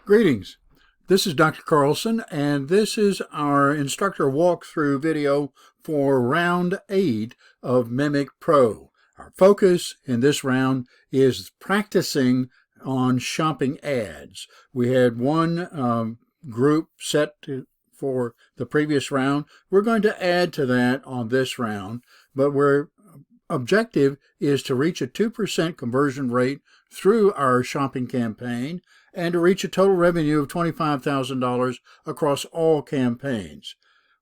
Greetings. This is Dr. Carlson, and this is our instructor walkthrough video for round 8 of Mimic Pro. Our focus in this round is practicing on shopping ads. We had one group set for the previous round. We're going to add to that on this round, but our objective is to reach a 2% conversion rate through our shopping campaign and to reach a total revenue of $25,000 across all campaigns.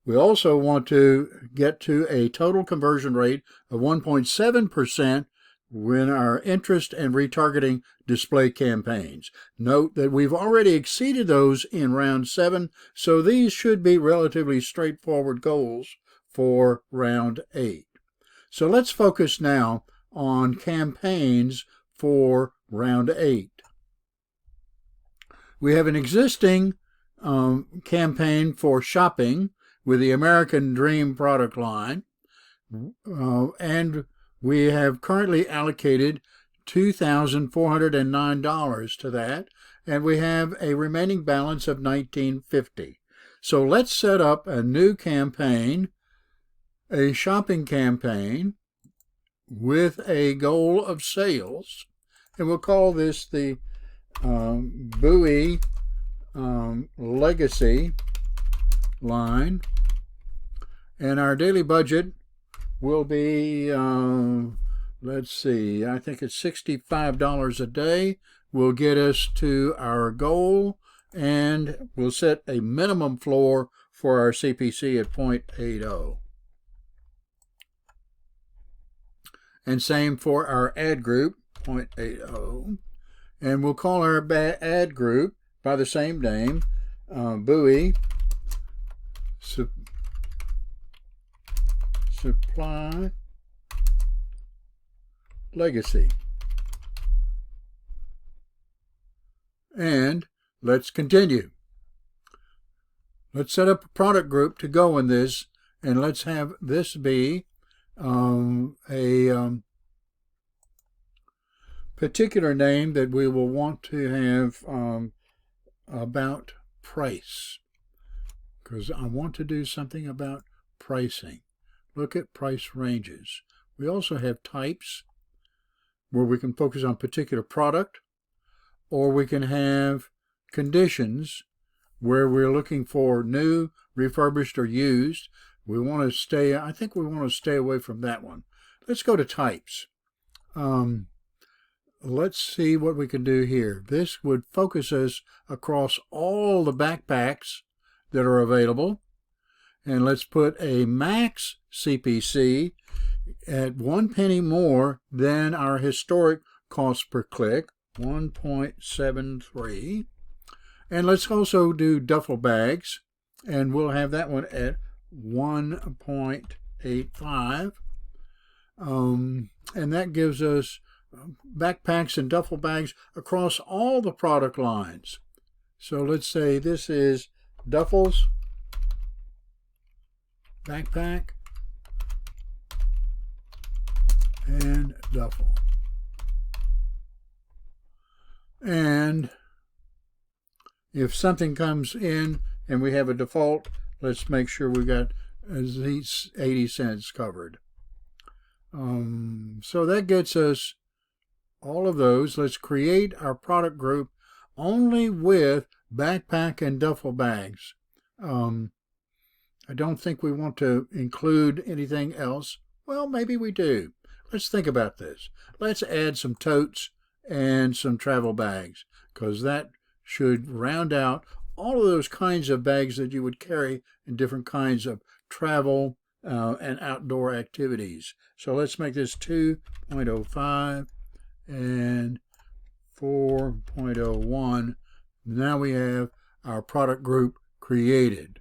We also want to get to a total conversion rate of 1.7% when our interest and retargeting display campaigns. Note that we've already exceeded those in round 7, so these should be relatively straightforward goals for round 8. So let's focus now on campaigns for round 8. We have an existing campaign for shopping with the American Dream product line, and we have currently allocated $2,409 to that, and we have a remaining balance of $1,950. So let's set up a new campaign, a shopping campaign with a goal of sales, and we'll call this the BUI Legacy line, and our daily budget will be let's see, I think it's $65 a day will get us to our goal, and we'll set a minimum floor for our CPC at 0.80. And same for our ad group, 0.80. And we'll call our ad group by the same name, BUI Supply Legacy. And let's continue. Let's set up a product group to go in this, and let's have this be a particular name that we will want to have about price, because I want to do something about pricing. Look at price ranges. We also have types where we can focus on particular product, or we can have conditions where we're looking for new, refurbished, or used. We want to stay, I think we want to stay away from that one. Let's go to types. Let's see what we can do here. This would focus us across all the backpacks that are available. And let's put a max CPC at 1 penny more than our historic cost per click, 1.73. And let's also do duffel bags, and we'll have that one at 1.85. And that gives us backpacks and duffel bags across all the product lines. So let's say this is duffels, backpack, and duffel. And if something comes in and we have a default, let's make sure we got at least 80 cents covered. So that gets us all of those. Let's create our product group only with backpack and duffel bags. I don't think we want to include anything else. Well, maybe we do. Let's think about this. Let's add some totes and some travel bags, because that should round out all of those kinds of bags that you would carry in different kinds of travel and outdoor activities. So let's make this 2.05 and 4.01. Now we have our product group created.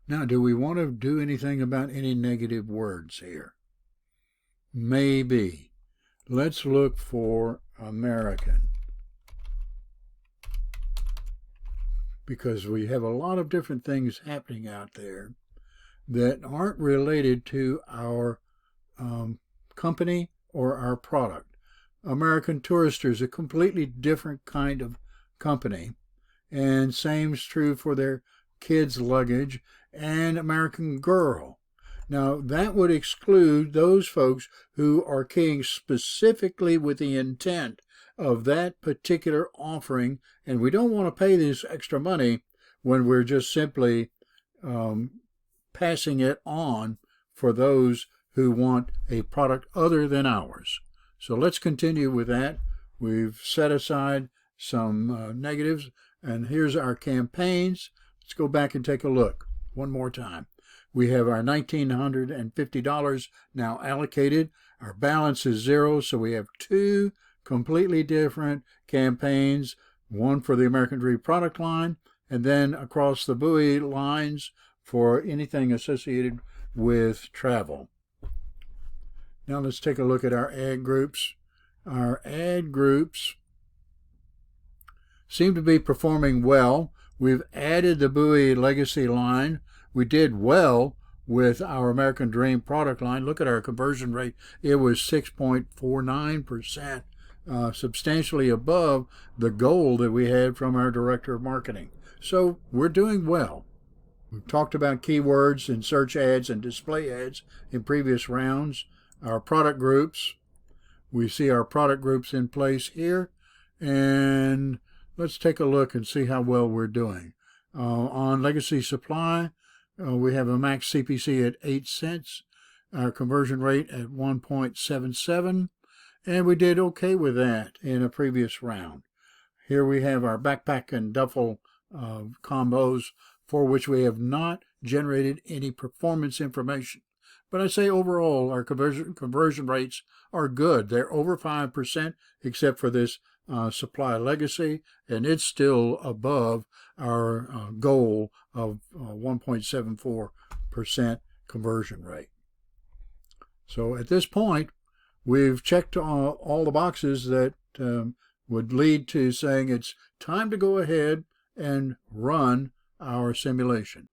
Now, do we want to do anything about any negative words here? Maybe. Let's look for American, because we have a lot of different things happening out there that aren't related to our company or our product. American Tourister is a completely different kind of company, and same's true for their kids' luggage and American Girl. Now, that would exclude those folks who are keying specifically with the intent of that particular offering, and we don't want to pay this extra money when we're just simply passing it on for those who want a product other than ours. So let's continue with that. We've set aside some negatives, and here's our campaigns. Let's go back and take a look one more time. We have our $1,950 now allocated. Our balance is 0, so we have 2 completely different campaigns, one for the American Dream product line, and then across the buoy lines for anything associated with travel. Now let's take a look at our ad groups. Our ad groups seem to be performing well. We've added the buoy legacy line. We did well with our American Dream product line. Look at our conversion rate. It was 6.49%, substantially above the goal that we had from our director of marketing. So we're doing well. We've talked about keywords in search ads and display ads in previous rounds. Our product groups, we see our product groups in place here, and let's take a look and see how well we're doing. On legacy supply, we have a max CPC at 8 cents, our conversion rate at 1.77, and we did okay with that in a previous round. Here we have our backpack and duffel combos, for which we have not generated any performance information. But I say overall, our conversion rates are good. They're over 5%, except for this supply legacy, and it's still above our goal of 1.74% conversion rate. So at this point, we've checked all the boxes that would lead to saying it's time to go ahead and run our simulation.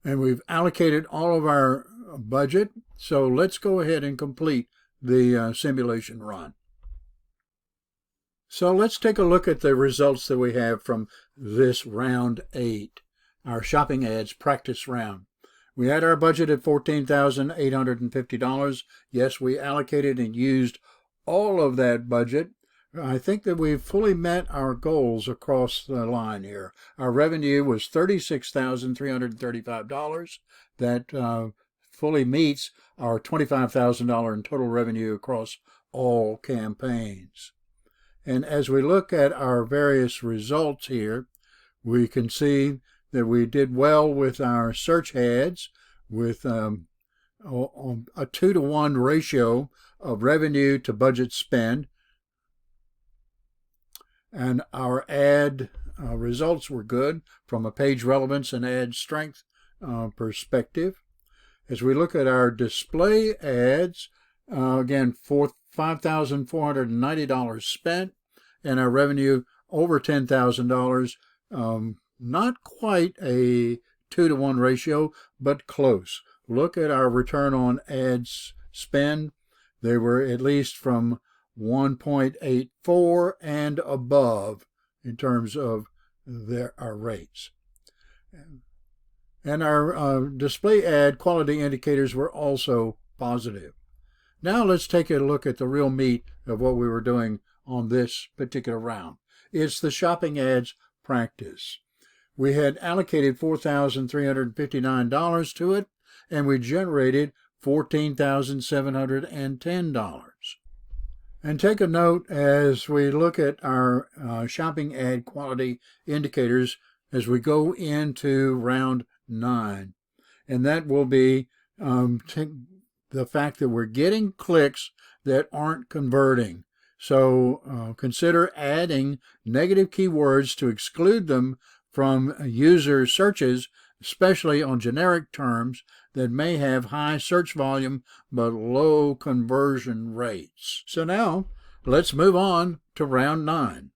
And we've allocated all of our budget, so let's go ahead and complete the simulation run. So let's take a look at the results that we have from this round 8, our shopping ads practice round. We had our budget at $14,850. Yes, we allocated and used all of that budget. I think that we've fully met our goals across the line here. Our revenue was $36,335. That fully meets our $25,000 in total revenue across all campaigns. And as we look at our various results here, we can see that we did well with our search ads with a 2-to-1 ratio of revenue to budget spend. And our ad results were good from a page relevance and ad strength perspective. As we look at our display ads, again, $5,490 spent, and our revenue over $10,000. Not quite a 2-to-1 ratio, but close. Look at our return on ads spend. They were at least from 1.84 and above in terms of our rates. And our display ad quality indicators were also positive. Now let's take a look at the real meat of what we were doing on this particular round. It's the shopping ads practice. We had allocated $4,359 to it, and we generated $14,710. And take a note as we look at our shopping ad quality indicators as we go into round 9. And that will be the fact that we're getting clicks that aren't converting. So consider adding negative keywords to exclude them from user searches, especially on generic terms that may have high search volume but low conversion rates. So now let's move on to round 9.